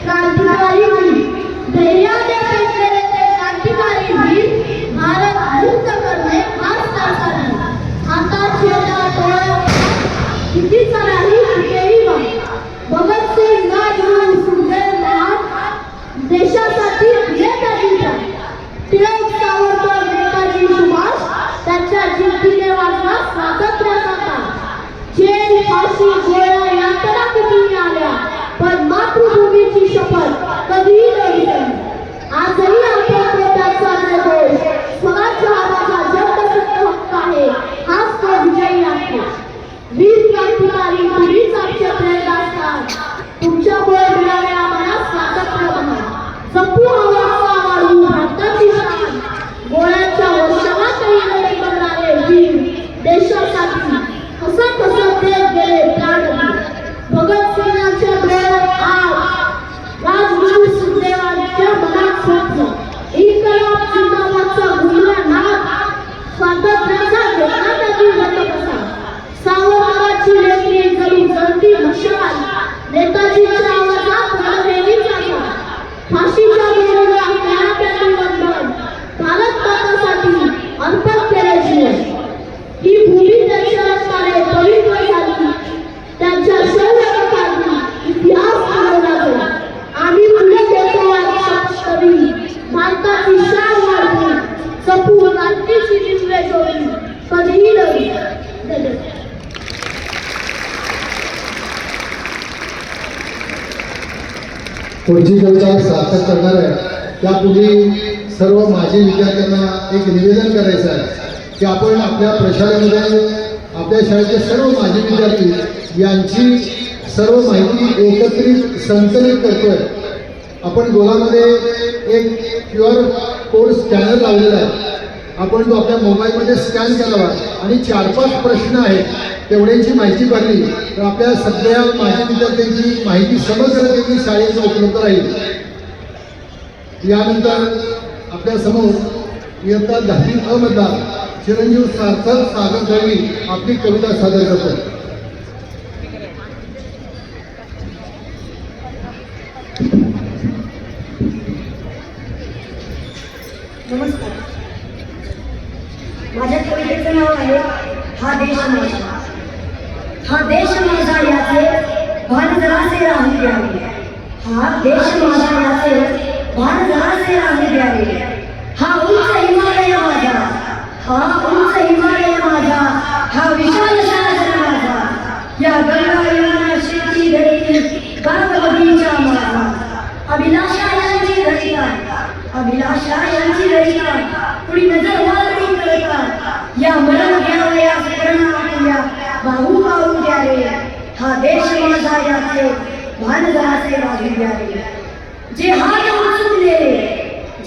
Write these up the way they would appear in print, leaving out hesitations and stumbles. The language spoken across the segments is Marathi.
क्रांतिकारी वीर, धैर्याने पेटलेले ते क्रांतिकारी वीर भारत मुक्त करणे हाच त्यांचा ध्येय. हातात झेंडा, डोळ्यात भीतीचा नाही कुठेही वाट. भगतसिंग, राजगुरू, सुखदेव, महान देशासाठी दिले त्यांनी प्राण. टिळक, सावरकर, नेताजी सुभाष त्यांच्या जिद्दीने वाचला स्वातंत्र्याचा काळ. जेल, फाशी, गोळ्या यातना किती आल्या, पण मातृभूमीची शपथ कधीही न विसरली. आजही आपण पोटाचा जयघोष, स्वराज्य हा माझा जन्मसिद्ध हक्क आहे, हाच तो विजयी आहे. वीर क्रांतिकारी तुम्हीच आमचे प्रेरणास्थान. तुमच्यामुळे मिळाले आम्हाला स्वातंत्र्य महान. जपू हवा वाढवू भारताची शान. गोळ्याच्या वर्षातही लढे करणारे वीर देशासाठी हसत हसत देत गेले प्राण. भगतसिंगांच्या डोळ्यात आग, राजगुरू सुखदेवांच्या मनात स्वप्न. इन्कलाब जिंदाबादचा गुंजला नाद, स्वातंत्र्याचा घेतला त्यांनी वट कसा. सावरकरांची लेकरी जणू जळती मशाल, नेताजींच्या आवाजात रणभेरीचा साथ. फाशीच्या दोरीला केला त्यांनी वंदन, भारत मातासाठी अर्पण केले जीवन. ही भूमी त्यांच्या रक्ताने पवित्र झाली, त्यांच्या शौर्यपथांनी इतिहास घडवला गेला. आम्ही पुढे देतो कवी, भारताची शान वाढवू, जपू क्रांतीची दिव्य ज्योती कधीही न विसरू. पुढची कविता सार्थक करणार आहे. त्यापूर्वी सर्व माजी विद्यार्थ्यांना एक निवेदन करायचं आहे की आपण आपल्या प्रशालेमध्ये आपल्या शाळेचे सर्व माजी विद्यार्थी यांची सर्व माहिती एकत्रित संकलित करतोय. आपण गोलामध्ये एक QR कोड स्कॅनर लावलेला आहे. आपण तो आपल्या मोबाईलमध्ये स्कॅन करावा आणि 4-5 प्रश्न आहेत, तेवढ्यांची माहिती भरली तर आपल्या सगळ्या माजी विद्यार्थ्यांची माहिती समग्रतेने शाळेत उपलब्ध राहील. यानंतर आपल्या समोर इयत्ता 10वी अ मधला चिरंजीव सार्थक सागर दळवी आपली कविता सादर करतो. नमस्कार. माझ्या कवितेचं नाव आहे हा देश माझा. हा देश माझा याचे भान जरासे राहू द्यावे. हा देश माझा याचे भान जरासे राहू द्यावे. हा उंच हिमालय माझा, हा उंच हिमालय माझा, हा विशाल सागर माझा. या गंगा यमुना शेती धरती बाग बगीचा माझा. अभिलाषा यांची रचना, अभिलाषा यांची रचना कुणी नजर वाळवी करतात. या मरण घ्यावया करणा आपल्या बाहू पाहू द्यावे. हा देश माझा याचे भान जरासे राहू द्यावे. जे हात उचललेले,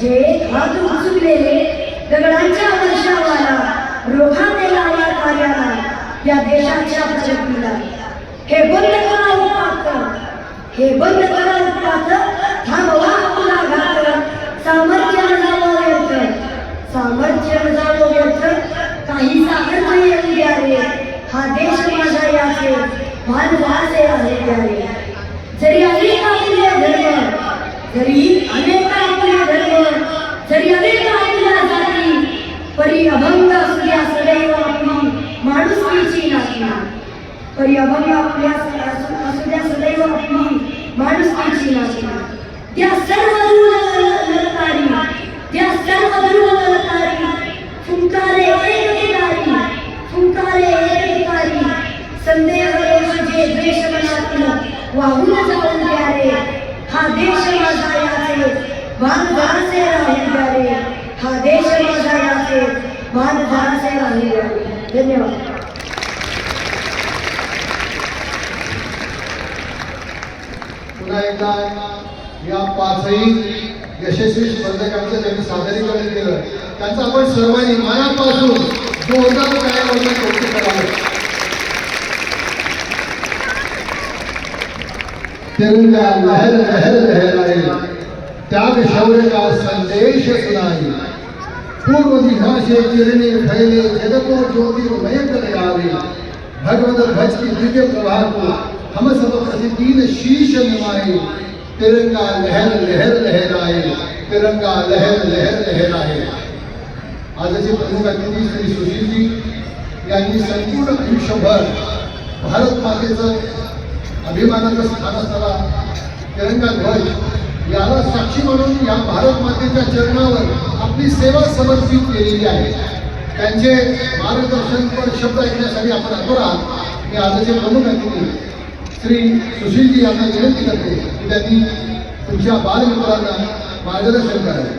जे हात उचललेले दगडांच्या वर्षावाला रोखाने लावा कार्याला या देशाच्या प्रगतीला. हे बंद करा उत्पात, हे बंद करा उत्पात, थांबवा आपला घात. सामर्थ्य जावं व्यर्थ, सामर्थ्य जावं व्यर्थ, काही सामर्थ्य येऊ द्यावे. हा देश माझा याचे भान जरासे राहू द्यावे. जरी अनेक आपले धर्म, जरी अनेक आपले धर्म, जरी अनेक आपल्या जाती, परी अभंग असू द्या सदैव आपली माणुसकीची नाती. परी अभंग आपल्या असू द्या सदैव आपली माणुसकीची नाती. त्या सर्व ललकारी, त्या सर्व ललकारी, फुंकारे एकतारी, फुंकारे एकतारी. संदेह दोष जे द्वेष मनातील वाहून जाऊन द्यारे. हा देश माझा याचे भान जरासे राहू द्यावे. हा देश माझा याचे भान जरासे राहू द्यावे. धन्यवाद. पुन्हा एकदा या 5ही यशस्वी स्पर्धकांचं त्यांनी सादरीकरण केलं. त्यांचं आपण सर्वांनी मनापासून जोरदार टाळ्यांनी कौतुक करावं. तिरंगा लहर लहर लहराए, त्याग शौर्य का संदेश सुनाई. पूर्व दिशा से किरणे फैले, जगत को ज्योतिर्मय कर आवे. भगवत ध्वज की दिव्य प्रभा को हम सब प्रतिदिन शीश निभाए. तिरंगा लहर लहर लहराए, तिरंगा लहर लहर लहराए. आजचे प्रमुख अतिथी श्री सुशीलजी यांनी संपूर्ण आयुष्यभर भारत मातेचं अभिमानाचं स्थान असणारा तिरंगा ध्वज याला साक्षी म्हणून या भारत मातेच्या चरणावर आपली सेवा समर्पित केलेली आहे. त्यांचे मार्गदर्शनपर शब्द ऐकण्यासाठी आपण आतुर आहात. मी आजचे प्रमुख अतिथी श्री सुशीलजी यांना विनंती करते की त्यांनी तुमच्या बालमित्रांना मार्गदर्शन करावे.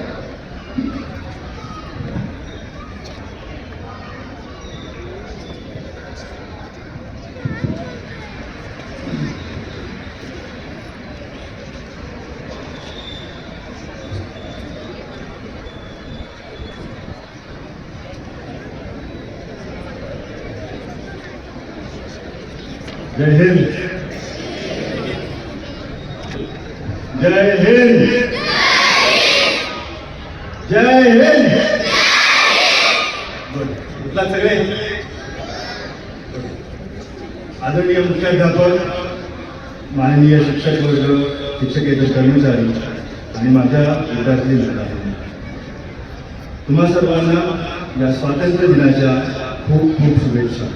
जय हिंद. जय हिंद. जय हिंद. कुठला सगळे आदरणीय मुख्याध्यापक, माननीय शिक्षक वर्ग, शिक्षकेतर कर्मचारी आणि माझ्या विद्यार्थी मित्रांनो, तुम्हा सर्वांना या स्वातंत्र्य दिनाच्या खूप खूप शुभेच्छा.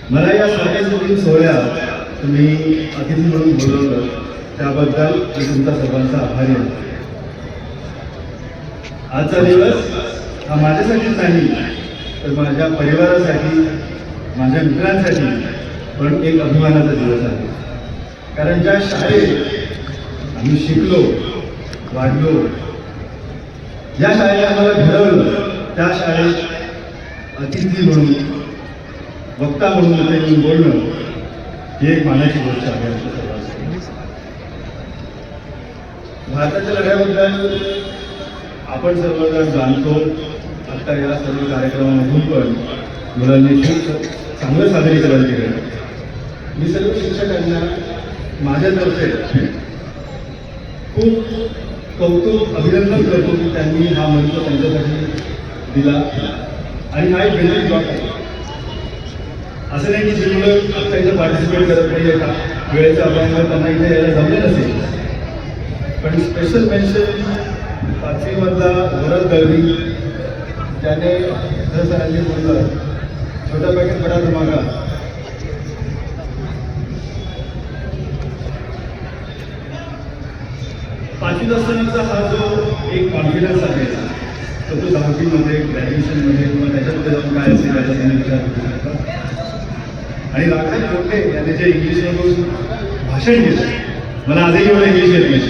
मला या स्वातंत्र्य दिन सोहळ्यात तुम्ही अतिथी म्हणून बोलवलं त्याबद्दल मी तुमचा सर्वांचा आभारी आहे. आजचा दिवस हा माझ्यासाठीच नाही तर माझ्या परिवारासाठी, माझ्या मित्रांसाठी पण एक अभिमानाचा दिवस आहे. कारण ज्या शाळेत आम्ही शिकलो, वाढलो, ज्या शाळेने आम्हाला घडवलं त्या शाळेत अतिथी म्हणून, वक्ता म्हणून त्यांनी बोलणं ही एक मानाची गोष्ट आहे आमच्या सर्वांसाठी. भारताच्या लढ्याबद्दल आपण सर्वजण जाणतो. आता या सर्व कार्यक्रमामधून पण मुलांनी खूप चांगलं सादरीकरण केलं. मी सर्व शिक्षकांना माझ्यातर्फे खूप कौतुक, अभिनंदन करतो की त्यांनी हा मंच त्यांच्यासाठी दिला. आणि हा एक बेनिफिट ब्लॉक आहे. असं नाही की जे मुलं आता इथं पार्टिसिपेट करत नाही का वेळेच्या अभावामुळे त्यांना इथे यायला जमले नसेल, पण स्पेशल मेन्शन 5वी मधला भरत दळवी, त्याने सरांनी बोललं छोटा पॅकेट बडा धमाका. पाचवीत असतानाचा हा जो एक कॉन्फिडन्स आहे तो 10वीमध्ये, ग्रॅज्युएशनमध्ये किंवा त्याच्यामध्ये जाऊन काय असेल याचा त्यांनी विचार करू शकता. आणि राघव कोटे यांनी जे इंग्लिशमधून भाषण केलं, मला आजही एवढं इंग्लिश येत नाही.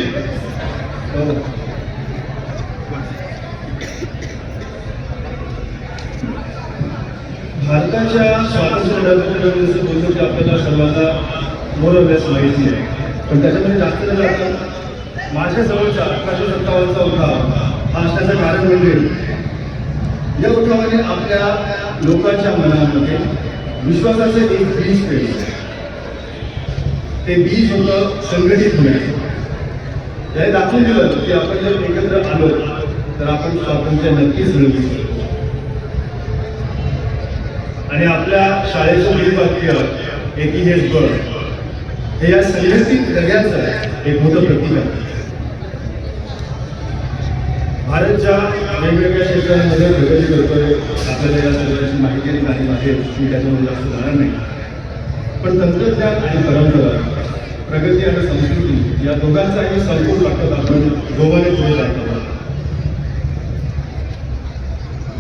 भारताच्या स्वातंत्र्य लढ्याबद्दल जसं बोलतो की आपल्याला सर्वांना मोर ऑफ माहिती आहे, पण त्याच्यामध्ये जास्त न जाता माझ्या जवळचा 1857चा उठाव हा असण्याचं कारण म्हणजे या उठावाने आपल्या लोकांच्या मनामध्ये विश्वासाचे एक बीज पेरलं. ते बीज होतं संघटित होण्याचं. त्याने दाखवून दिलं की आपण जर एकत्र आलो तर आपण स्वातंत्र्य नक्कीच मिळवू शकतो. आणि आपल्या शाळेचं ब्रीदवाक्य एकी हेच बळ हे या संघटित लढ्याचं एक मोठं प्रतीक आहे. भारत ज्या वेगवेगळ्या क्षेत्रांमध्ये प्रगती करतोय आपल्याला या सर्वांची माहिती नाही आहे, मी त्याच्यामध्ये जास्त जाणार नाही. पण तंत्रज्ञान आणि परंपरा, प्रगती आणि संस्कृती या दोघांचाही संपूर्ण वाटत आपण जोमाने पुढे जात आहोत.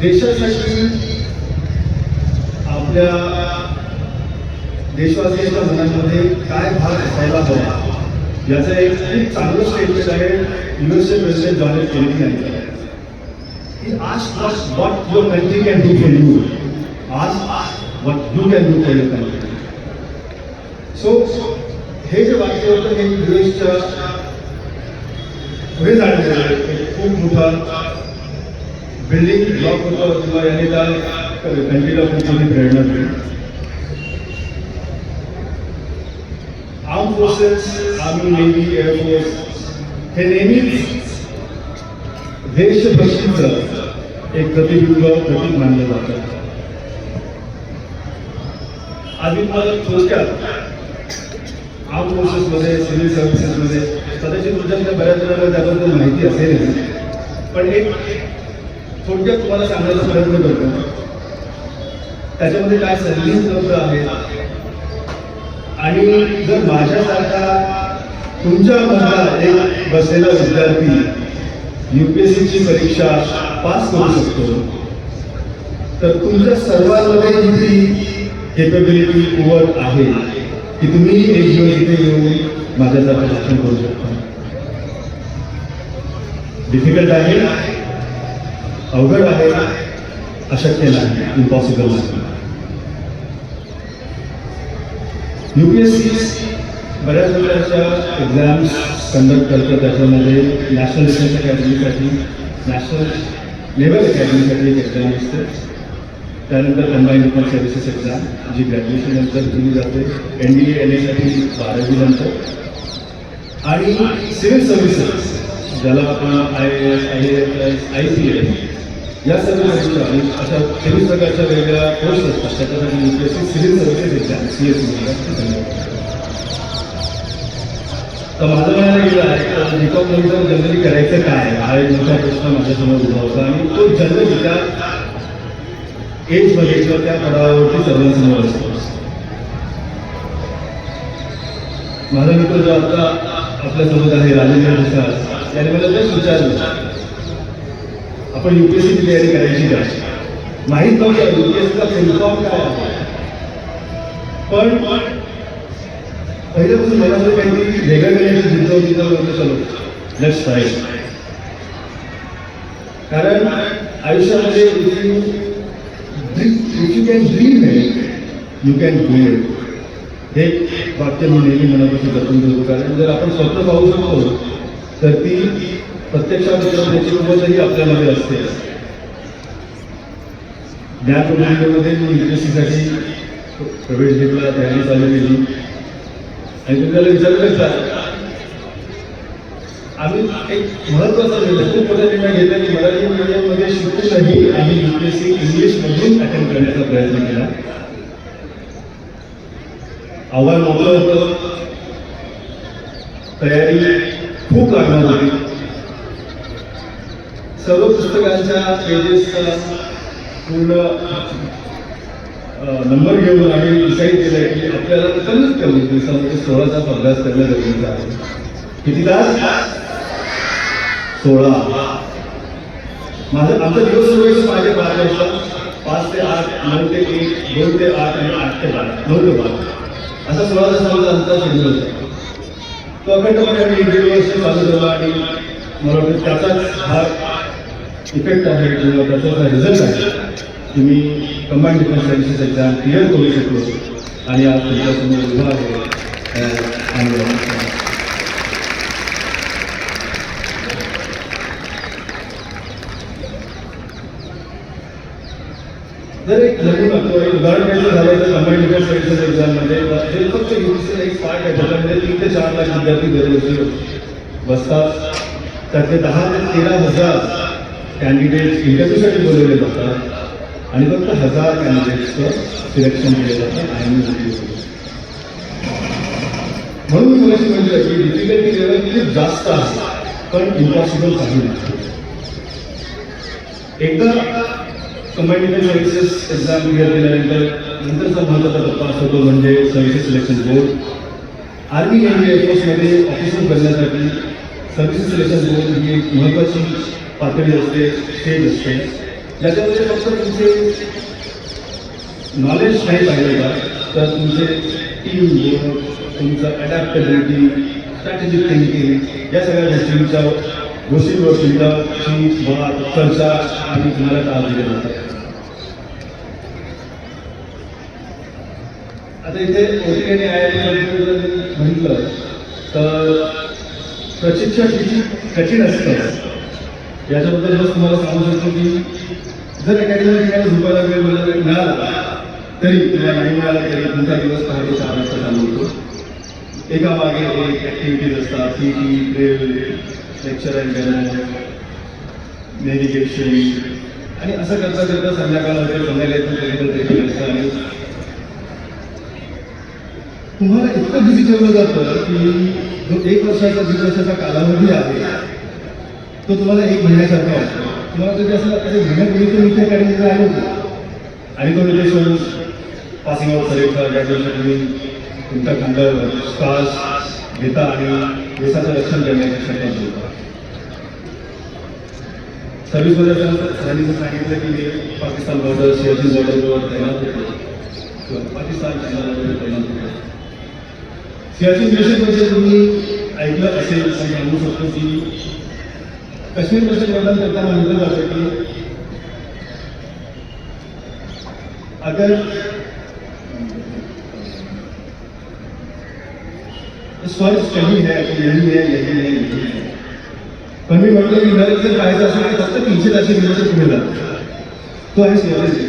देशासाठी आपल्या देशवासियांच्या मनामध्ये काय भाग असायला हवा याचं एक खूप चांगलं स्टेटमेंट आहे USA president John F Kennedy यांचं. He asked what your country can do for you. Ask what you can do for your country. So हे जे वाक्य होतं हे युएसच्या पुढे जाण्याचं एक खूप मोठा बिल्डिंग ब्लॉक होतं किंवा याने त्या कंट्रीला खूप मोठी प्रेरणा दिली. Arm forces, army, navy, air force हे नेहमीच देशभक्तीचं एक प्रतिबिंब, प्रतीक मानलं जातं. आज मी तुम्हाला थोडक्यात आर्म फोर्सेसमध्ये, सिव्हिल सर्व्हिसेसमध्ये कदाचित तुमच्याकडे बऱ्याच जणांना त्याबद्दल माहिती असेल, पण एक थोडक्यात तुम्हाला सांगायचा प्रयत्न करतो. त्याच्यामध्ये काय संधी उपलब्ध आहेत आणि जर माझ्यासारखा तुमच्यामधला एक बसलेला विद्यार्थी UPSCची परीक्षा पास करू शकतो, तर तुमच्या सर्वांमध्ये किती केपेबिलिटी कुवत आहे की तुम्ही एक दिवस इथे येऊन माझ्यासारखं शिक्षण करू शकता. डिफिकल्ट आहे, अवघड आहे, अशक्य नाही, इम्पॉसिबल नाही. UPSC बऱ्याच प्रकारच्या एक्झाम्स कंडक्ट करतं. त्याच्यामध्ये नॅशनल डिफेन्स अकॅडमीसाठी, नॅशनल लेवल अकॅडमीसाठी एक एक्झाम असते. त्यानंतर कंबाईंड डिफेन्स सर्व्हिसेस एक्झाम जी ग्रॅज्युएशन नंतर दिली जाते. NDA NA साठी 12वी नंतर. आणि सिव्हिल सर्व्हिसेस ज्याला आपण IAS, IAS, IPS या सर्व परीक्षा अशा 23 प्रकारच्या वेगवेगळ्या कोर्स असतात. त्याच्यासाठी UPSC civil services exam CS तर माझं म्हणायला गेलं आहे बीकॉम नंतर जनरली करायचं काय हा एक मोठा प्रश्न माझ्यासमोर उभा होता आणि तो जनरली त्या एजमध्ये किंवा त्या पडावावरती सर्वांसमोर असतो. माझा मित्र जो आता आपल्यासोबत आहे राजेंद्र प्रसाद याने मला तेच विचारलं, आपण UPSCची तयारी करायची का? माहीत नव्हतं UPSCचा फुलफॉर्म काय आहे, पण पहिल्यापासून मनामध्ये काहीतरी वेगळं करण्याची जिद्द होती. तर म्हणतो चलो लेट्स ट्राय. कारण आयुष्यामध्ये if you can dream it you can do it हे वाक्य मी नेहमी मनापासून जपून ठेवतो. कारण जर आपण स्वप्न पाहू शकतो तर ती प्रत्यक्षात उतरवण्याची कुवतही आपल्यामध्ये असते. ज्ञान प्रबोधिनीमध्ये मी UPSCसाठी प्रवेश घेतला, तयारी चालू केली आणि तुम्हाला विचारलंच आम्ही एक महत्त्वाचा निर्णय, खूप मोठा निर्णय घेतला की मराठी मीडियममध्ये शिकूनही आम्ही UPSC इंग्लिशमधून अटेंड करण्याचा प्रयत्न केला. आव्हान मोठं होतं, तयारी खूप लागणार होती. सर्व पुस्तकांच्या पेजेसचा पूर्ण नंबर घेऊन आम्ही डिसाईड केलं की आपल्याला कमीत कमी दिवसामध्ये 16 तास अभ्यास करणं गरजेचं आहे. किती तास? 16. आमचा दिवस सुरू व्हायचं माझे 12 वाजता, 5 ते 8, 9 ते 1, 2 ते 8 आणि 8 ते 12, 9 ते 12 असा 16 तासांचा आमचा शेड्यूल होता. तो अखंडपणे आम्ही 1.5 वर्ष चालू ठेवला आणि मला वाटतं त्याचाच हा इफेक्ट आहे किंवा त्याचा हा रिझल्ट आहे की मी combined defence services exam clear करू शकलो आणि आज तुमच्यासमोर उभा आहे. जर एक उदाहरण घ्यायचं झालं तर कंबाईंड डिफेन्स सर्व्हिसेस एक्झाममध्ये हे फक्त UPSCचा एक पार्ट आहे. त्याच्यामध्ये 3 ते 4 लाख विद्यार्थी दरवर्षी बसतात. त्यातले 10 ते 13,000 कॅन्डिडेट्स इंटरव्ह्यूसाठी बोलवले जातात आणि फक्त 1000 कॅन्डिडेट्सचं सिलेक्शन केलं जातं. म्हणून मी मला म्हटलं की डिफिकल्टी लेवल खूप जास्त आहे पण इम्पॉसिबल काही नाही. एकदा combined defence services exam clear केल्यानंतर नंतरचा महत्त्वाचा टप्पा असतो म्हणजे services selection board. Army navy एअरफोर्समध्ये ऑफिसर बनण्यासाठी सर्व्हिसेस सिलेक्शन बोर्ड ही एक महत्त्वाची पातळी असते, स्टेज असते, ज्याच्यामध्ये फक्त तुमचे नॉलेज नाही पाहिजे का तर तुमचे टीम वर्क, तुमचं अडॅप्टेबिलिटी, स्ट्रॅटेजिक थिंकिंग या सगळ्या गोष्टींवर तुमची वाद, चर्चा आणि तुम्हाला तास दिले जातात. आता इथे OT आणि IIT म्हटलं तर प्रशिक्षण किती कठीण असतं याच्याबद्दल बस तुम्हाला सांगू शकतो की जर एखाद्या ठिकाणी झोपायला वेळ मिळाला तरी किंवा नाही मिळाला तरी तुमचा दिवस पहाटे 4 वाजता चालू होतो. एका मागे एक ॲक्टिव्हिटीज असतात, PT, drill, lecture and demo, navigation आणि असं करता करता संध्याकाळ होते. संध्याकाळी पण कधी असतं आणि तुम्हाला इतकं बिझी ठेवलं जातं की जो 1 वर्षाचा 1.5 वर्षाचा कालावधी आहे तो तुम्हाला 1 महिन्यासारखा वाटतो. तुम्हाला कधी असं महिन्यापूर्वी तो इथे अकॅडमीमध्ये आलो होतो आणि तो रिलेशन पासिंग आउट करायचा ज्या दिवशी तुम्ही तुमच्या खांद्यावर श्वास घेता आणि देशाचं रक्षण करण्याची शपथ घेता. सर्व्हिसमध्ये सरांनी सांगितलं की मी पाकिस्तान बॉर्डर सियाचिन बॉर्डरवर तैनात होतो किंवा पाकिस्तान चायना बॉर्डरवर तैनात होतो. सियाचिन मिशनमध्ये तुम्ही ऐकलं असेल आणि सांगू शकतो की काश्मीरमध्ये प्रदान करताना म्हटलं जातं की अगर स्वर्ग कहीं है तो यही है, यही है, यही है. पण मी म्हटलं की नरक जर पाहायचं असेल तर फक्त 300-400 किलोमीटर पुढे जातो. तो आहे सियाचिन.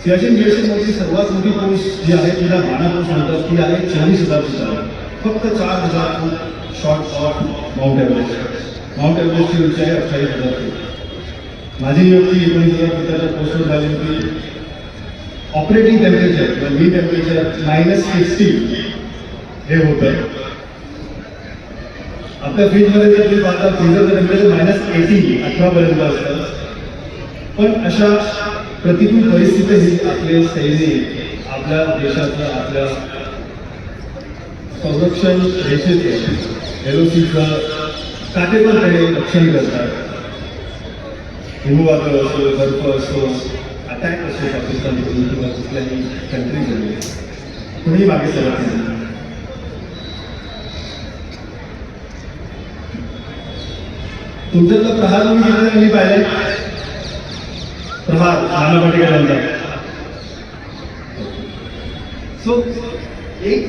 सियाचिन ग्लेशियरमधली सर्वात मोठी पोस्ट जी आहे तिला बाणा पोस्ट म्हणतात. ती आहे 40,000 फुटावर. फक्त 4,000 foot short of mount Everest. Mount एव्हरेस्टची उंची आहे 28,000 फूट. माझी नियुक्ती 19,000 फुटाच्या पोस्टवर झाली होती. ऑपरेटिंग टेम्परेचर किंवा मी टेम्परेचर -60 हे होतं. आपल्या फ्रीजमध्ये जर तुम्ही पाहता फ्रीजरचं टेम्परेचर -80 18पर्यंत असतं. पण अशा प्रतिकूल परिस्थितीतही आपले सैनिक आपल्या देशाचं आपल्या संरक्षण रेषेचं LOCचं काटेकोरपणे रक्षण करतात. हिमवादळ असो, बर्फ असो, अटॅक असो पाकिस्तानकडून किंवा कुठल्याही कंट्रीकडून कुणीही मागे सरत नाही. तुमच्यातलं प्रहार तुम्ही केलेलं मी पाहिलं. प्रहार नाना पाटेकर म्हणतात. सो एक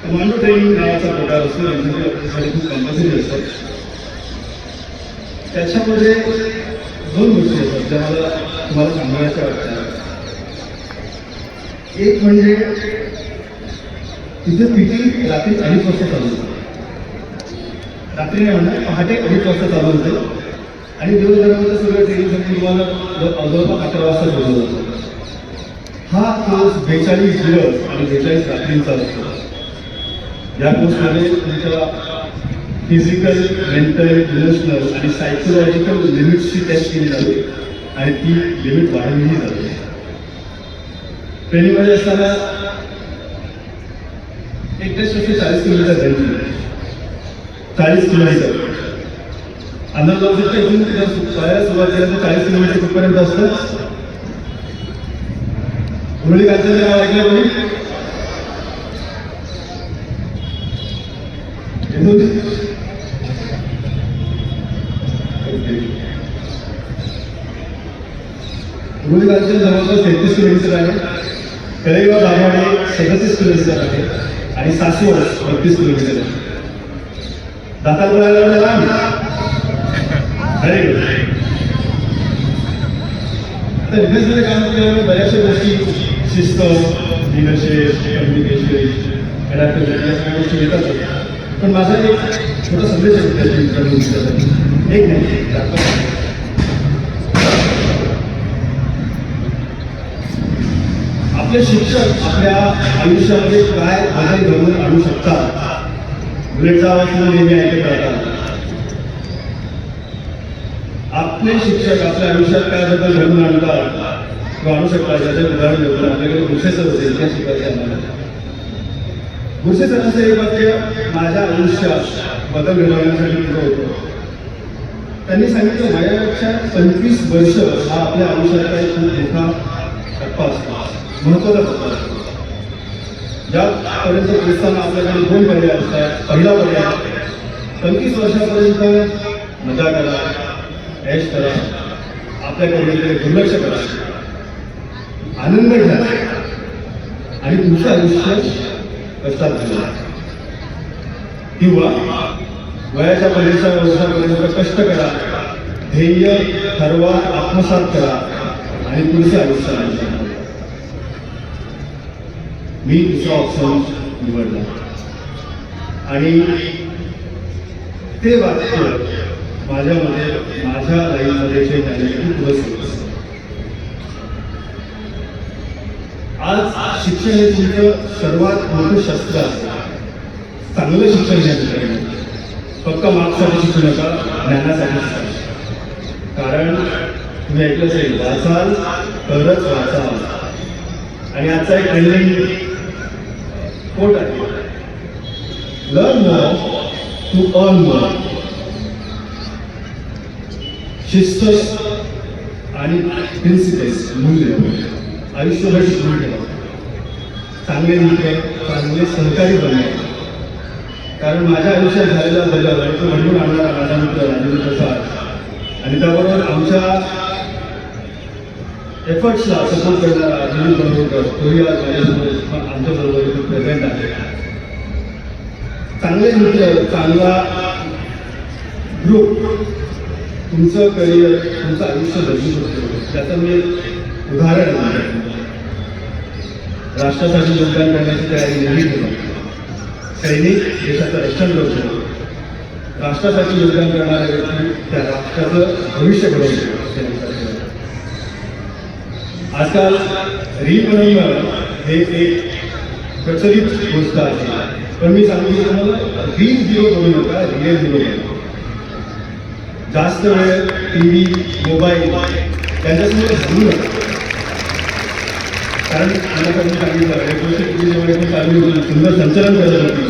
कमांडो ट्रेनिंग नावाचा प्रकार असतो. यांच्यासाठी खूप कंपल्सरी असतात. त्याच्यामध्ये 2 गोष्टी असतात ज्या मला तुम्हाला सांगायच्या वाटतात. एक म्हणजे तिथे PT रात्री 2:30 वाजता चालू होतं. रात्री नाही म्हणणार, पहाटे 2:30 वाजता चालू होते आणि दिवसभरामध्ये सगळं ट्रेनिंगसाठी तुम्हाला जवळपास 11 वाजता बोलवलं जातं. हा कोर्स 42 दिवस आणि 42 रात्रींचा असतो. या कोर्समध्ये तुमच्या फिजिकल, मेंटल, इमोशनल आणि सायकोलॉजिकल लिमिट्सची टेस्ट केली जाते आणि ती लिमिट वाढवलीही जाते. ट्रेनिंगमध्ये असताना एक टेस्ट असते 40 किलोमीटर रेंजची. 40 किलोमीटर अंदाज लावू शकतो. इथून पळायला सुरुवात केल्यानंतर 40 किलोमीटर कुठपर्यंत असतं. उरळी कालचं नाव ऐकलं कोणी? उरळी कालचं जवळपास 33 किलोमीटर आहे. कळेगाव दाभाडे 37 किलोमीटर आहे आणि सासवड 32 किलोमीटर आहे. दातार पळायला लांब. Very good. आता डिफेन्समध्ये काम केल्यामुळे बऱ्याचशा गोष्टी शिस्त, लिडरशिप, कम्युनिकेशन, अडॅप्टेबिलिटी या सगळ्या गोष्टी येतात. पण माझा एक छोटा संदेश आहे त्यासाठी. एक नाही, आपले शिक्षक आपल्या आयुष्यामध्ये काय बदल घडवून आणू शकतात. बुलेटचा आवाज तुम्ही नेहमी ऐकत राहतात. आपले शिक्षक आपल्या आयुष्यात काय बदल घडवून आणतात किंवा आणू शकतात याचे उदाहरण देऊन आपल्याकडे गुरसे सर होते. इतिहास शिकायचे आम्हाला. गुरसे सरांचं एक वाक्य माझ्या आयुष्यात बदल घडवण्यासाठी तुझं होतं. त्यांनी सांगितलं वयाच्या 25 वर्ष हा आपल्या आयुष्याचा एक खूप मोठा टप्पा असतो, महत्त्वाचा टप्पा असतो. ज्यापर्यंत पोचताना आपल्याकडे 2 पर्याय असतात. पहिला पर्याय 25 वर्षापर्यंत मजा करा, ऐश करा, आपल्या करिअरकडे दुर्लक्ष करा, आनंद घ्या आणि तुमचं आयुष्य कष्टात घाला. किंवा वयाच्या 50 वर्षापर्यंत कष्ट करा, ध्येय ठरवा, आत्मसात करा आणि पुढचं आयुष्य आयुष्य. मी दुसरा ऑप्शन निवडला आणि ते वाक्य माझ्यामध्ये माझ्या लाईफमध्ये चेंज झाले की पुढे. आज शिक्षण हे तुमचं सर्वात मोठं शस्त्र आहे. चांगलं शिक्षण घ्या तुम्ही. फक्त मार्क्ससाठी शिकू नका, ज्ञानासाठी शिका. कारण तुम्ही ऐकलं असेल, वाचाल तरच वाचाल. आणि आजचा एक ट्रेंडिंग कोट आहे, learn more to earn more. शिस्त आणि प्रिन्सिपल्स, मूल्य आयुष्यभर शिकवून ठेवा. चांगले मित्र, चांगले सहकारी बनवा. कारण माझ्या आयुष्यात झालेला बदल आणि तो घडवून आणणारा माझा मित्र राजेंद्र प्रसाद आणि त्याबरोबर आमच्या एफर्ट्सला सपोर्ट करणारा दिलीप बनवकर, तोही आज माझ्यासमोर आमच्याबरोबर इथे प्रेझेंट आहे. चांगले मित्र, चांगला ग्रुप तुमचं करिअर, तुमचं आयुष्य बदलू शकतो. त्याचं मी एक उदाहरण आहे. राष्ट्रासाठी योगदान करण्याची तयारी नेहमी ठेवा. सैनिक देशाचं रक्षण करतो. राष्ट्रासाठी योगदान करणाऱ्या व्यक्ती त्या राष्ट्राचं भविष्य घडवतो. आजकाल रील बनवणं हे एक प्रचलित गोष्ट आहे. पण मी सांगू तुम्हाला, रील झिरो करू नका, रिअल झिरो करा. जास्त वेळ टी व्ही, मोबाईल त्यांच्यासमोर घालू नका. कारण मला कधी सांगितलं, एक गोष्ट टी व्ही चालू होती, सुंदर संचलन करत होती.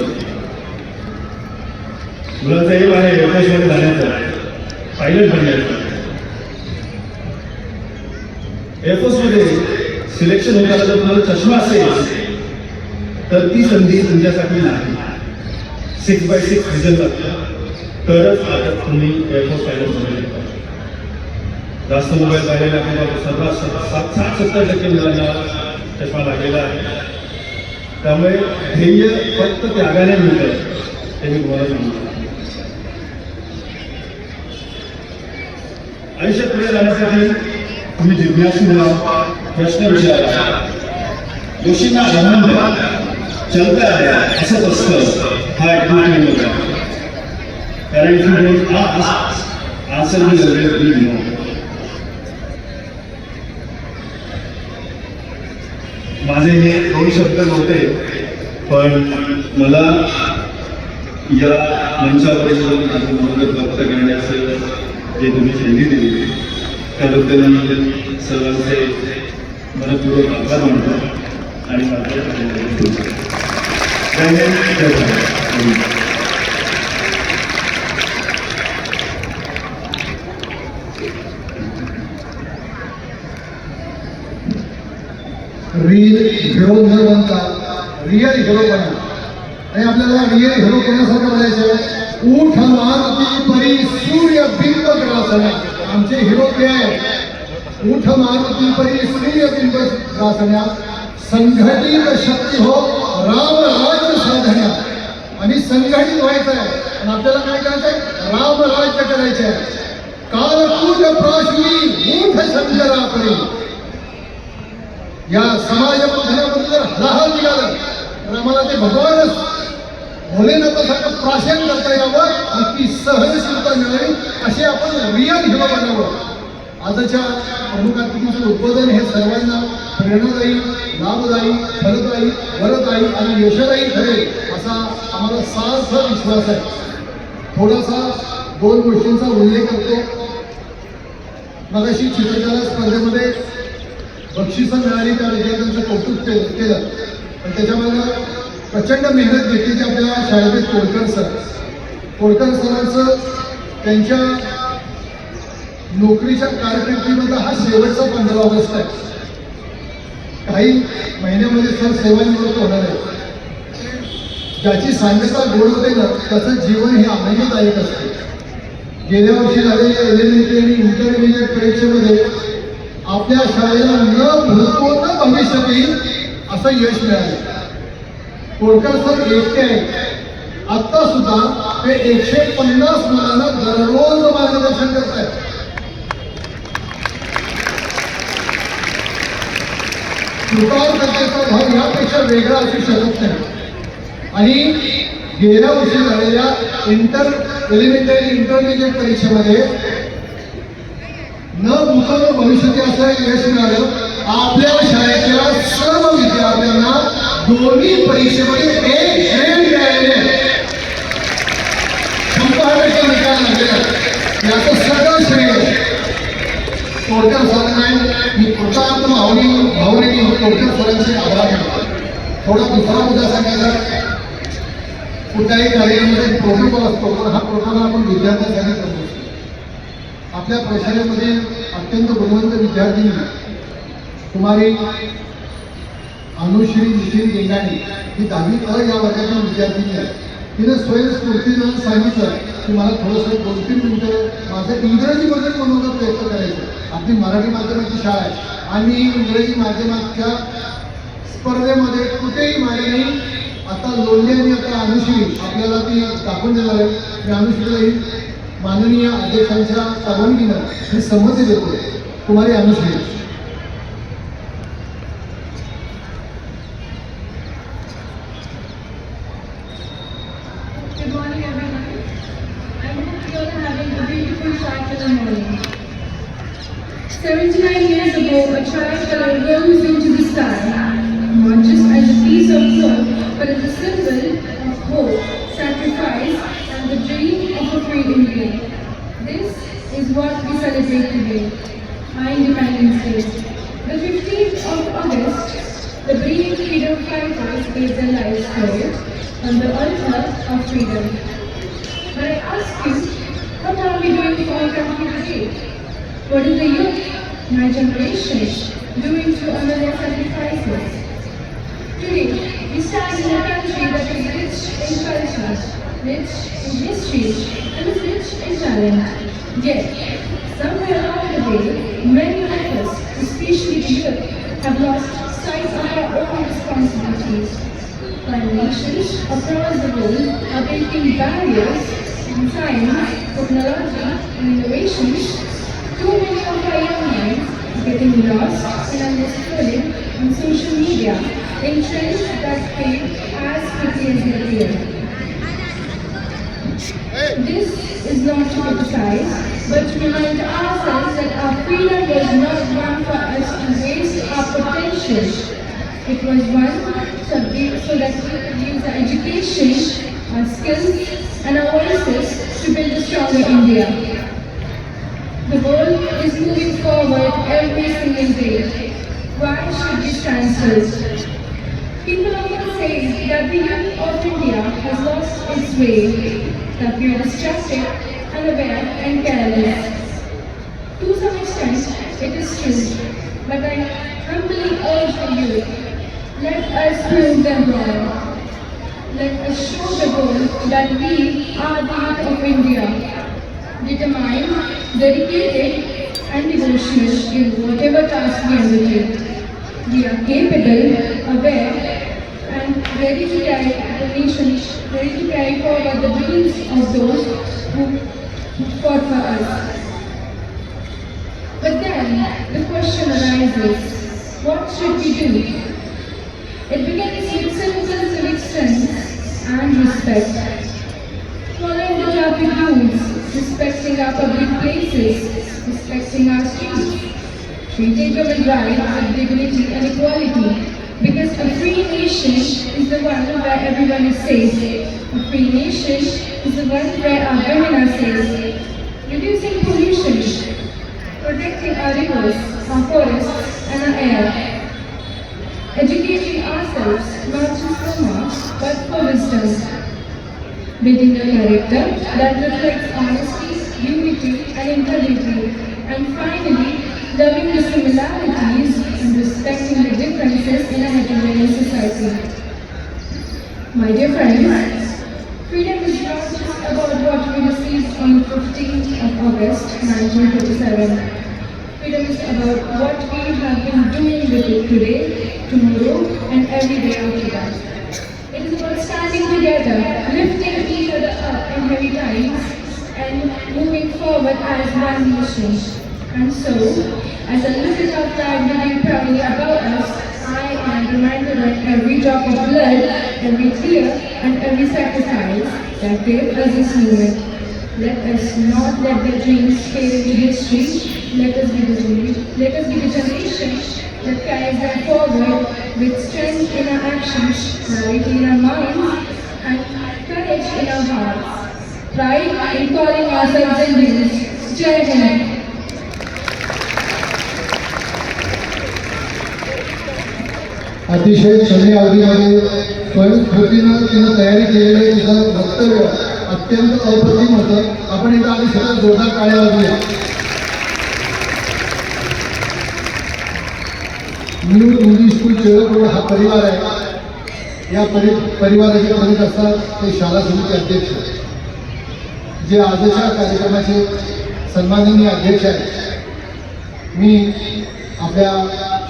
मुलांचं एम आहे एअरफोर्समध्ये जाण्याचं, पायलट बनण्याचं. एअरफोर्समध्ये सिलेक्शन होताना जर तुम्हाला चष्मा असेल तर ती संधी तुमच्यासाठी नाही. 6x6 रिझल्ट लागतं, तरच तुम्ही एअरफोर्स पायलट बनू शकता. जास्त मोबाईल पाहिलेला किंवा 60-70% मुलांना चष्मा लागलेला आहे. त्यामुळे ध्येय फक्त त्यागाने मिळतं, हे मी तुम्हाला सांगतो. आयुष्यात पुढे जाण्यासाठी तुम्ही जिज्ञासू व्हा, प्रश्न विचारा, दोषींना आनंद द्या, चलता आहे असंच असतं हा ॲटिट्यूड होता. कारण if you don't ask, answer will always be no. माझे हे 2 शब्द नव्हते, पण मला या मंचावर व्यक्त करण्याचं जे तुम्ही संधी दिली त्याबद्दल मी सर्वांचे मनपूर्वक आभार मानतो आणि माझे रील हिरो न बनता रिअल हिरो बना. आणि आपल्याला रिअल हिरो कोणासारखं बनायचं? ऊठ मारुती परी सूर्य बिंब ग्रासना. आमचे हिरो ते आहे, ऊठ मारुती परी सूर्य बिंब ग्रासना, संघटित शक्ती हो राम राज्य साधना. आणि संघटित व्हायचं आहे आणि आपल्याला काय करायचं आहे? राम राज्य करायचं आहे. कालकूट प्राशुरी ऊठ शंकरा परी. या समाज बंधनामधून जर हलाहल निघालं तर आम्हाला ते भगवानच भोलेनाथासारखं प्राशन करता यावं आणि ती सहनशीलता मिळावी, असे आपण रिअल हिरो बनावं. आजच्या प्रमुख अतिथींचं उद्बोधन हे सर्वांना प्रेरणादायी, लाभदायी, फलदायी, वरदायी आणि यशदायी ठरेल असा आम्हाला सार्थ विश्वास आहे. थोडासा 2 गोष्टींचा उल्लेख करतो. मगाशी चित्रकला स्पर्धेमध्ये बक्षिसं मिळाली, त्या विद्यार्थ्यांचं कौतुक केलं. पण त्याच्यामध्ये प्रचंड मेहनत घेतली की आपल्या शाळेत कोळकर सरांचं त्यांच्या नोकरीच्या कारकिर्दीमध्ये हा शेवटचा 15 ऑगस्ट आहे. काही महिन्यामध्ये सर सेवानिवृत्त होणार आहे. ज्याची सांगता गोड होते ना त्याचं जीवन हे आनंददायक असते. गेल्या वर्षी झालेल्या एलिमेंटरी आणि इंटरमिजिएट परीक्षेमध्ये आपल्या शाळेला न भूतो न भविष्यती असं यश मिळालं. कोळकर सर एकटे आहेत. आत्ता सुद्धा ते 150 मुलांना दररोज मार्गदर्शन करत आहेत. कृतज्ञतेचा भाव यापेक्षा वेगळा असू शकत नाही. आणि गेल्या वर्षी झालेल्या एलिमेंटरी इंटरमिजिएट परीक्षेमध्ये न भूतो न भविष्यती असं यश मिळालं. आपल्या शाळेच्या सर्व विद्यार्थ्यांना दोन्ही परीक्षेमध्ये एक ग्रेड मिळालेले आहे. 100% निकाल लागलेला आहे. याचं सगळं श्रेय तोडकर सरांना आहे. मी कृतार्थ भावनेने तोडकर सरांचे आभार मानतो. थोडा दुसरा मुद्दा सांगायचा, कुठल्याही कार्यक्रमामध्ये प्रोटोकॉल असतो, पण हा प्रोटोकॉल आपण विद्यार्थ्यांसाठी करतो. आपल्या प्रशालेमध्ये अत्यंत गुणवंत विद्यार्थी कुमारी अनुश्री नितीन गेंगाणे ही 10वी अ या वर्गातील विद्यार्थिनी आहे. तिने स्वयंस्फूर्तीनं सांगितलं की मला थोडंसं 2-3 मिनिटं माझं इंग्रजीमध्ये बनवणं प्रयत्न करायचं. आपली मराठी माध्यमाची शाळा आहे आणि इंग्रजी माध्यमाच्या स्पर्धेमध्ये कुठेही मागे नाही. आता लोंढे आणि आता अनुश्री आपल्याला ती दाखवून देणार आहे. मी अनुश्रीलाही माननीय अध्यक्षांच्या परवानगीनं ही संमती देतो. कुमारी Anushree. Good morning, everyone. I hope you all are having a beautiful start to the morning. 79 years ago, a child rose into the sky, not just as a piece of wood, but as a symbol of hope, sacrifice, and the dream of a free India. This is what we celebrate today, our Independence Day. The 15th of August, the brave freedom fighters gave their lives for it on the altar of freedom. But I ask you, what are we doing for our country today? What is the youth, my generation, doing to honor their sacrifices? Today, we stand in a country that is rich in culture, rich in history, and is rich in talent. Yet, somewhere along the way, many of us, especially the youth, have lost sight of our own responsibilities. While nations across the world are breaking barriers in science, technology, and innovations, too many of our young minds are getting lost and unexploded on social media in trends that fade as quickly as they appear. This is not to criticize, but to remind ourselves that our freedom was not one for us to waste our potential. It was one so that we could use our education, our skills, and our voices to build a stronger India. The world is moving forward every single day. Why should we stand still? People often say that the youth of India has lost its way, that we are distracted, unaware, and careless. To some extent, it is true, but I humbly urge the youth, let us prove them wrong. Let us show the world that we are the youth of India, determined, dedicated, and devotional in whatever task we undertake. We are capable, aware, and ready to carry the nation, ready to carry forward the dreams of those who fought for us. But then the question arises, what should we do? It begins with simple civic sense and respect. Following the traffic rules, respecting our public places, respecting our streets, treating human rights with dignity and equality. Because a free nation is the one where everyone is safe. A free nation is the one where our women are safe. Reducing pollution, protecting our rivers, our forests, and our air. Educating ourselves, not just for marks, but for wisdom. Building a character that reflects honesty, unity, and integrity. And finally, loving the similarities and respecting the differences in a heterogeneous society. My dear friends, freedom is not just about what we received on the 15th of August 1947. Freedom is about what we have been doing with it today, tomorrow, and every day after that. It is about standing together, lifting each other up in heavy times, and moving forward as one nation. And so, as I look at our flag living proudly above us, I am reminded that every drop of blood, every tear, and every sacrifice that gave us this moment. Let us not let their dreams fade into history. Let us be the generation that carries them forward with strength in our actions, clarity in our minds, and courage in our hearts. Pride in calling ourselves Indians. Jai Hind. अतिशय कमी अवधीमध्ये स्वयंस्फूर्तीनं तिनं तयारी केलेलं तिचं वक्तव्य अत्यंत अप्रतिम होतं. आपण एकदा आधी सगळ्या जोरदार टाळ्या वाजवूया. न्यू इंग्लिश स्कूल चेहरा हा परिवार आहे. या परिवाराचे प्रमुख असतात ते शाळा समिती अध्यक्ष, जे आजच्या कार्यक्रमाचे सन्माननीय अध्यक्ष आहेत. मी आपल्या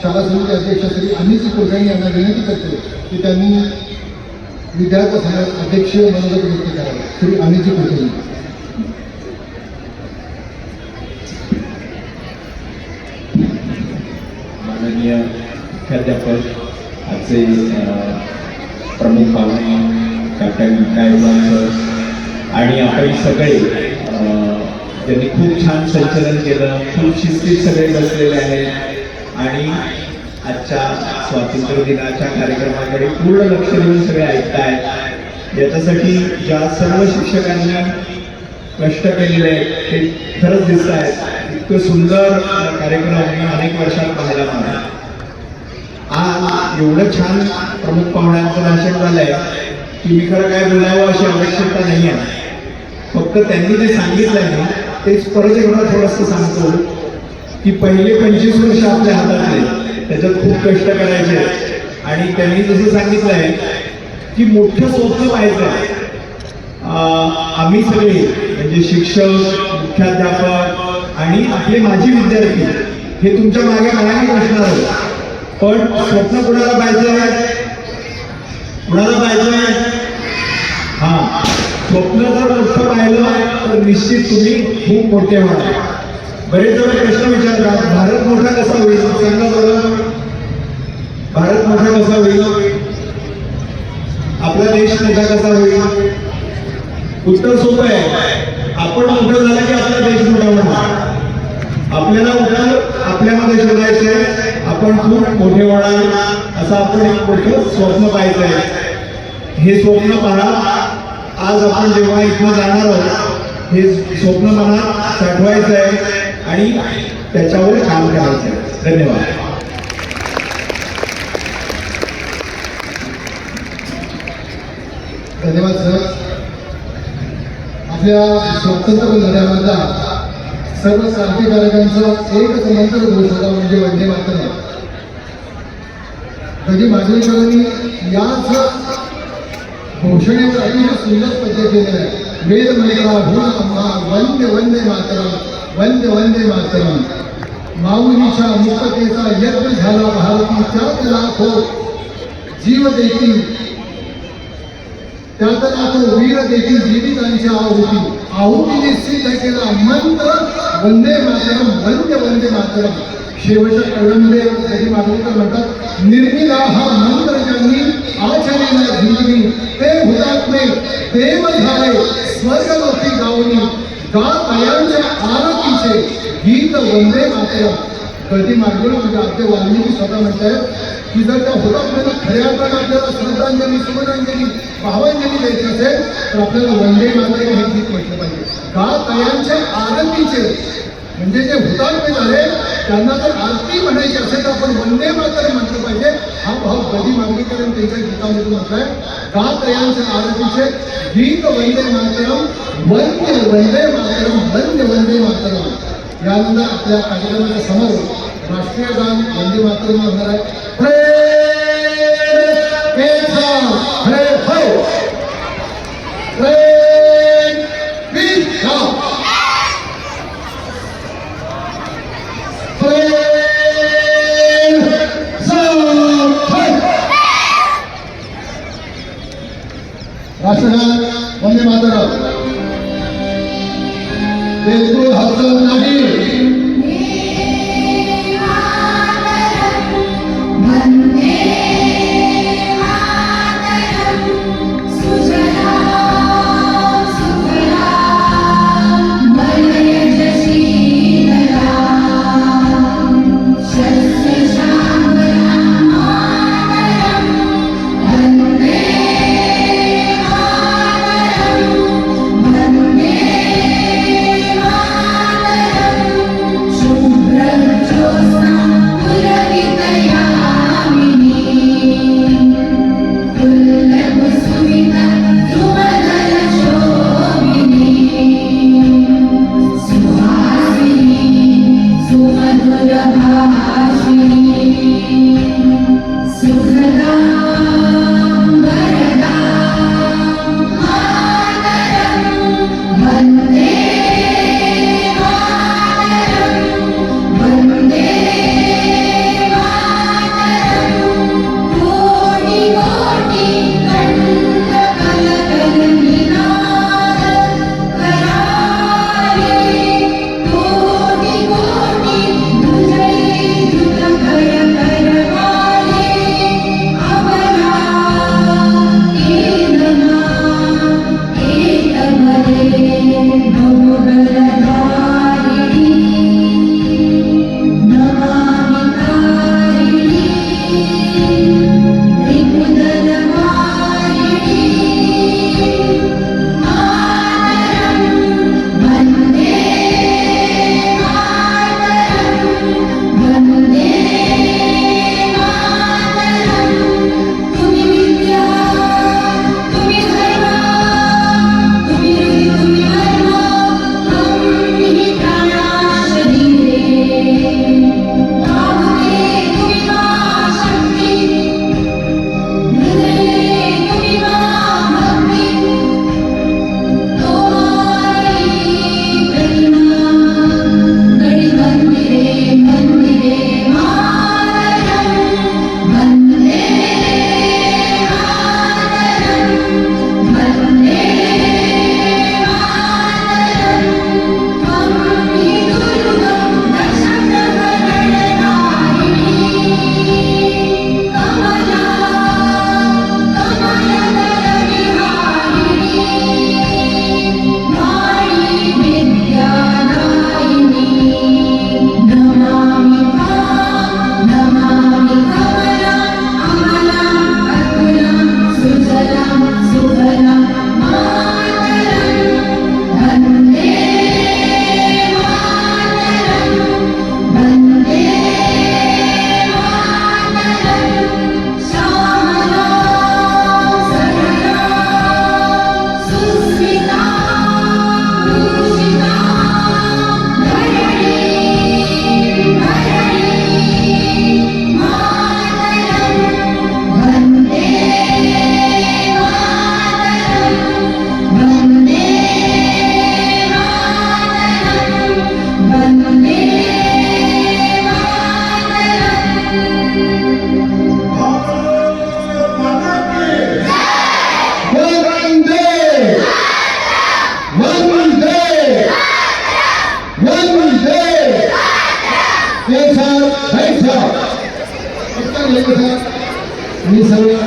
शाळा समिती अध्यक्ष श्री अनिल कुलकर्णी यांना विनंती करतो की त्यांनी विद्यार्थ्यांसमोर अध्यक्षीय मनोगत व्यक्त करावे. श्री अनिल कुलकर्णी. माननीय मुख्याध्यापक, आजचे प्रमुख पाहुणे कॅप्टन गायकवाड सर आणि आपण सगळे ज्यांनी खूप छान संचलन केलं, खूप शिस्तीत सगळे बसलेले आहेत आणि आजच्या स्वातंत्र्य दिनाच्या कार्यक्रमाकडे पूर्ण लक्ष देऊन सगळे ऐकतायत. याच्यासाठी ज्या सर्व शिक्षकांनी कष्ट केलेले आहेत ते खरंच दिसत आहेत. इतकं सुंदर कार्यक्रम मी अनेक वर्षात पाहायला मिळाला. आज एवढं छान प्रमुख पाहुण्यांचं भाषण झालंय की मी खरं काय बोलावं अशी आवश्यकता नाही आहे. फक्त त्यांनी जे सांगितलंय ना तेच परत एकदा थोडंसं सांगतो की पहिले 25 वर्ष आपल्या हातातले, त्याच्यात खूप कष्ट करायचे आणि त्यांनी जसं सांगितलंय की मोठं स्वप्न पाहायचं. आम्ही सगळे म्हणजे शिक्षक, मुख्याध्यापक आणि आपले माजी विद्यार्थी हे तुमच्या मागे मनाने बसणार आहोत. पण स्वप्न कुणाला पाहिजे? कुणाला पाहिजे? हा, स्वप्न जर मोठं पाहिलं तर निश्चित तुम्ही खूप मोठे होणार. बरेच जण प्रश्न विचारतात, भारत मोठा कसा होईल? सांगा बरं, भारत मोठा कसा होईल? आपला देश मोठा कसा होईल? उत्तर सोपं आहे. आपण मोठं झालं की आपला देश मोठा होणार. आपल्याला उत्तर आपल्यामध्ये शोधायचं आहे. आपण खूप मोठे होणार असं आपण एक मोठं स्वप्न पाहायचं आहे. हे स्वप्न पहा. आज आपण जेव्हा इथनं जाणार आहोत हे स्वप्न मनात साठवायचं आहे आणि त्याच्यावर काम करायचं आहे. धन्यवाद. धन्यवाद सर. आपल्या स्वातंत्र्य लढ्यामधला सर्व क्रांतिकारकांचा एकच मंत्र घोष होता, म्हणजे वंदे मातरम. कधी मांडलेकरांनी याच घोषणेवर अतिशय सुंदर पद्धतीने वेद मंत्राभूत आम्हा वंदे वंदे मातरम, वंदे वंदे मातरम. माऊलीच्या मुक्ततेचा यज्ञ झाला भारती, त्यात लाखो जीव देतील, त्यात लाखो वीर देतील जीवितांच्या आहुती. आहुतीने सिद्ध केला मंत्र वंदे मातरम, वंदे वंदे मातरम. शेवटच्या कळमध्ये कधी मागवकर म्हणतात, निर्मिला हा मंत्र ज्यांनी आचरेला जिंकली, ते हुतात्मे देव झाले स्वर्गलोकी गावनी. गातायांच्या आरतीचे गीत वंदे मातरम. कधी मागवलं म्हणजे आपले वाल्मिकी स्वतः म्हणतात की जर त्या हुतात्म्याला खऱ्या अर्थानं आपल्याला श्रद्धांजली, सुमनांजली, भावांजली द्यायची असेल तर आपल्याला वंदे मातरम हे गीत म्हटलं पाहिजे. गातायांच्या आरतीचे म्हणजे जे हुतात्मे झाले त्यांना जर आरती म्हणायची असेल तर आपण वंदे मातरम म्हटलं पाहिजे. हा भाव कधी मागणीकरण त्यांच्या गीतामधून म्हटलाय. गात्रयांच्या आरतीचे गीत वंदे मातरम, वंदे वंदे मातरम, वंदे वंदे मातरम. यानंतर आपल्या कार्यक्रमाच्या समोर राष्ट्रीय गान वंदे मातरम होणार आहे. राष्ट्रगान वंदे मातरम. बिलकुल हरकत नाही. वंदे मातरम, सुजलां सुफलां मलयजशीतलां, शस्यश्यामलां वंदे वंदे केसर भाई साहब मी सर्व